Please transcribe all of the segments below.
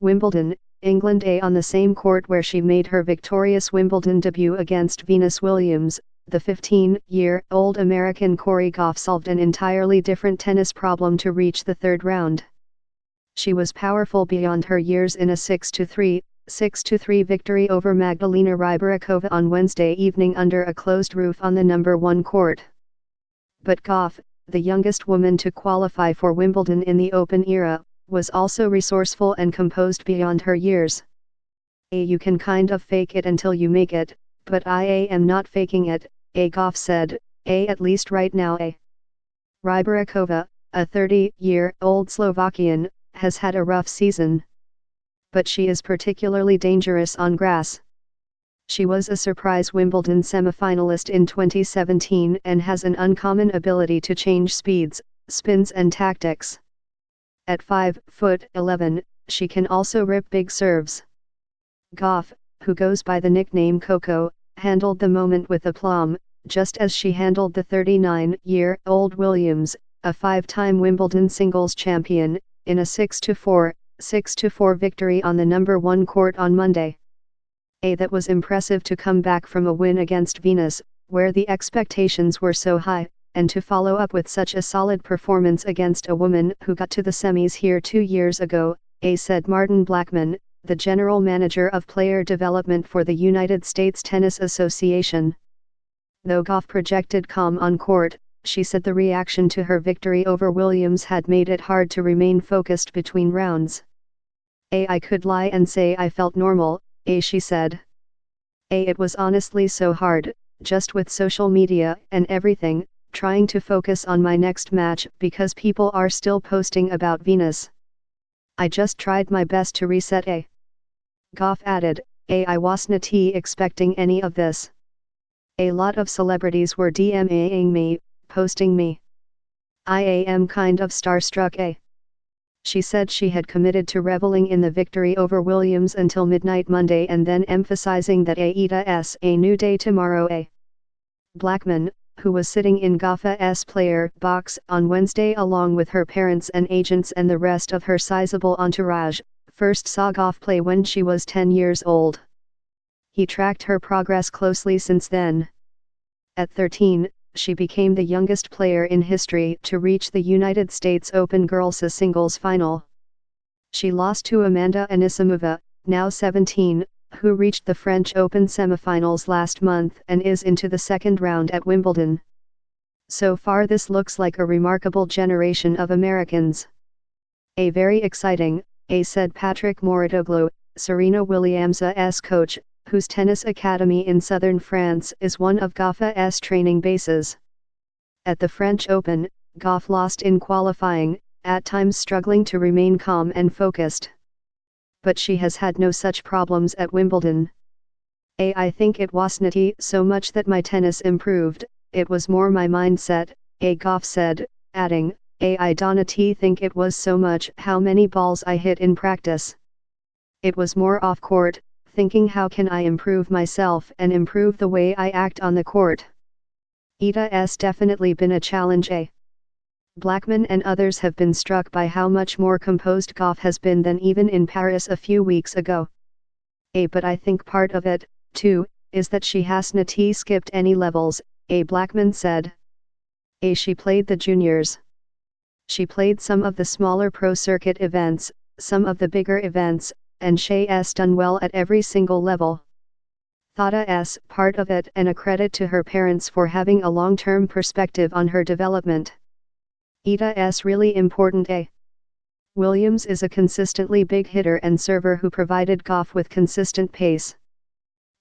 Wimbledon, England. On the same court where she made her victorious Wimbledon debut against Venus Williams, the 15-year-old American Cori Gauff solved an entirely different tennis problem to reach the third round. She was powerful beyond her years in a 6-3, 6-3 victory over Magdalena Rybarikova on Wednesday evening under a closed roof on the number 1 court. But Gauff, the youngest woman to qualify for Wimbledon in the Open era, was also resourceful and composed beyond her years. You can kind of fake it until you make it, but I am not faking it, Gauff said, at least right now. Rybarikova, a 30-year-old Slovakian, has had a rough season. But she is particularly dangerous on grass. She was a surprise Wimbledon semifinalist in 2017 and has an uncommon ability to change speeds, spins and tactics. At 5'11", she can also rip big serves. Gauff, who goes by the nickname Coco, handled the moment with aplomb, just as she handled the 39-year-old Williams, a 5-time Wimbledon singles champion, in a 6-4, 6-4 victory on the number 1 court on Monday. That was impressive to come back from a win against Venus, where the expectations were so high, and to follow up with such a solid performance against a woman who got to the semis here 2 years ago, said Martin Blackman, the general manager of player development for the United States Tennis Association. Though Gauff projected calm on court, she said the reaction to her victory over Williams had made it hard to remain focused between rounds. I could lie and say I felt normal, she said. It was honestly so hard, just with social media and everything, trying to focus on my next match because people are still posting about Venus. I just tried my best to reset. Gauff added, I wasn't expecting any of this. A lot of celebrities were DMing me, posting me. I am kind of starstruck. She said she had committed to reveling in the victory over Williams until midnight Monday and then emphasizing that it's a new day tomorrow. Blackman, who was sitting in Gauff's player box on Wednesday along with her parents and agents and the rest of her sizable entourage, first saw Gauff play when she was 10 years old. He tracked her progress closely since then. At 13, she became the youngest player in history to reach the United States Open girls' singles final. She lost to Amanda Anisimova, now 17, who reached the French Open semifinals last month and is into the second round at Wimbledon. So far this looks like a remarkable generation of Americans. Very exciting, said Patrick Mouratoglou, Serena Williams' coach, whose tennis academy in southern France is one of Gauff's training bases. At the French Open, Gauff lost in qualifying, at times struggling to remain calm and focused. But she has had no such problems at Wimbledon. I think it wasn't so much that my tennis improved, it was more my mindset, Gauff said, adding, I don't think it was so much how many balls I hit in practice. It was more off court, thinking how can I improve myself and improve the way I act on the court. It's definitely been a challenge. Blackman and others have been struck by how much more composed Gauff has been than even in Paris a few weeks ago. But I think part of it, too, is that she hasn't skipped any levels, Blackman said. She played the juniors. She played some of the smaller pro circuit events, some of the bigger events, and she's done well at every single level. That's part of it and a credit to her parents for having a long-term perspective on her development. It's really important. Williams is a consistently big hitter and server who provided Gauff with consistent pace.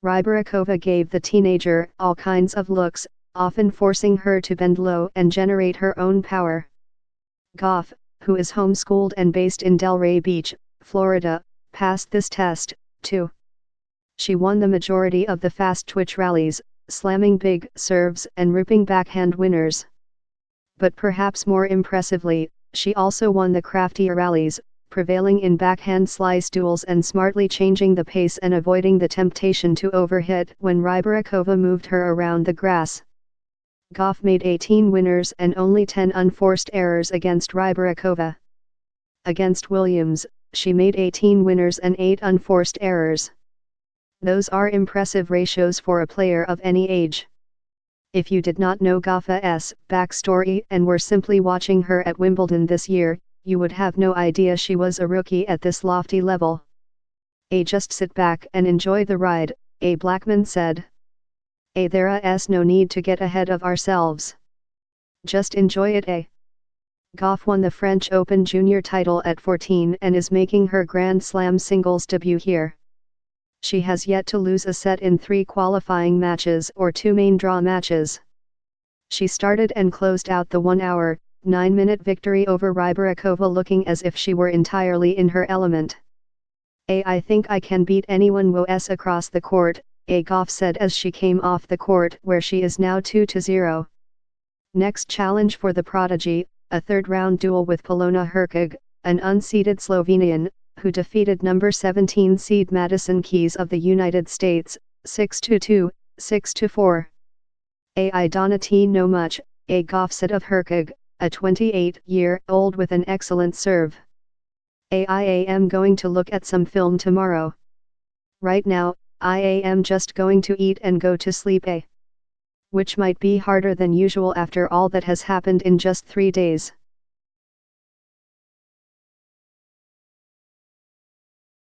Rybarikova gave the teenager all kinds of looks, often forcing her to bend low and generate her own power. Gauff, who is homeschooled and based in Delray Beach, Florida, passed this test, too. She won the majority of the fast twitch rallies, slamming big serves and ripping backhand winners. But perhaps more impressively, she also won the craftier rallies, prevailing in backhand slice duels and smartly changing the pace and avoiding the temptation to overhit when Rybarikova moved her around the grass. Gauff made 18 winners and only 10 unforced errors against Rybarikova. Against Williams, she made 18 winners and 8 unforced errors. Those are impressive ratios for a player of any age. If you did not know Gauff's backstory and were simply watching her at Wimbledon this year, you would have no idea she was a rookie at this lofty level. Just sit back and enjoy the ride, Blackman said. There's no need to get ahead of ourselves. Just enjoy it. Gauff won the French Open junior title at 14 and is making her Grand Slam singles debut here. She has yet to lose a set in 3 qualifying matches or 2 main draw matches. She started and closed out the 1-hour, 9-minute victory over Rybarikova looking as if she were entirely in her element. I think I can beat anyone who's across the court, Gauff said as she came off the court where she is now 2-0. Next challenge for the prodigy, a third-round duel with Polona Hercog, an unseeded Slovenian, who defeated number 17 seed Madison Keys of the United States, 6-2, 6-4. I don't know much, Gauff said of Hercog, a 28-year-old with an excellent serve. I am going to look at some film tomorrow. Right now, I am just going to eat and go to sleep. Which might be harder than usual after all that has happened in just 3 days.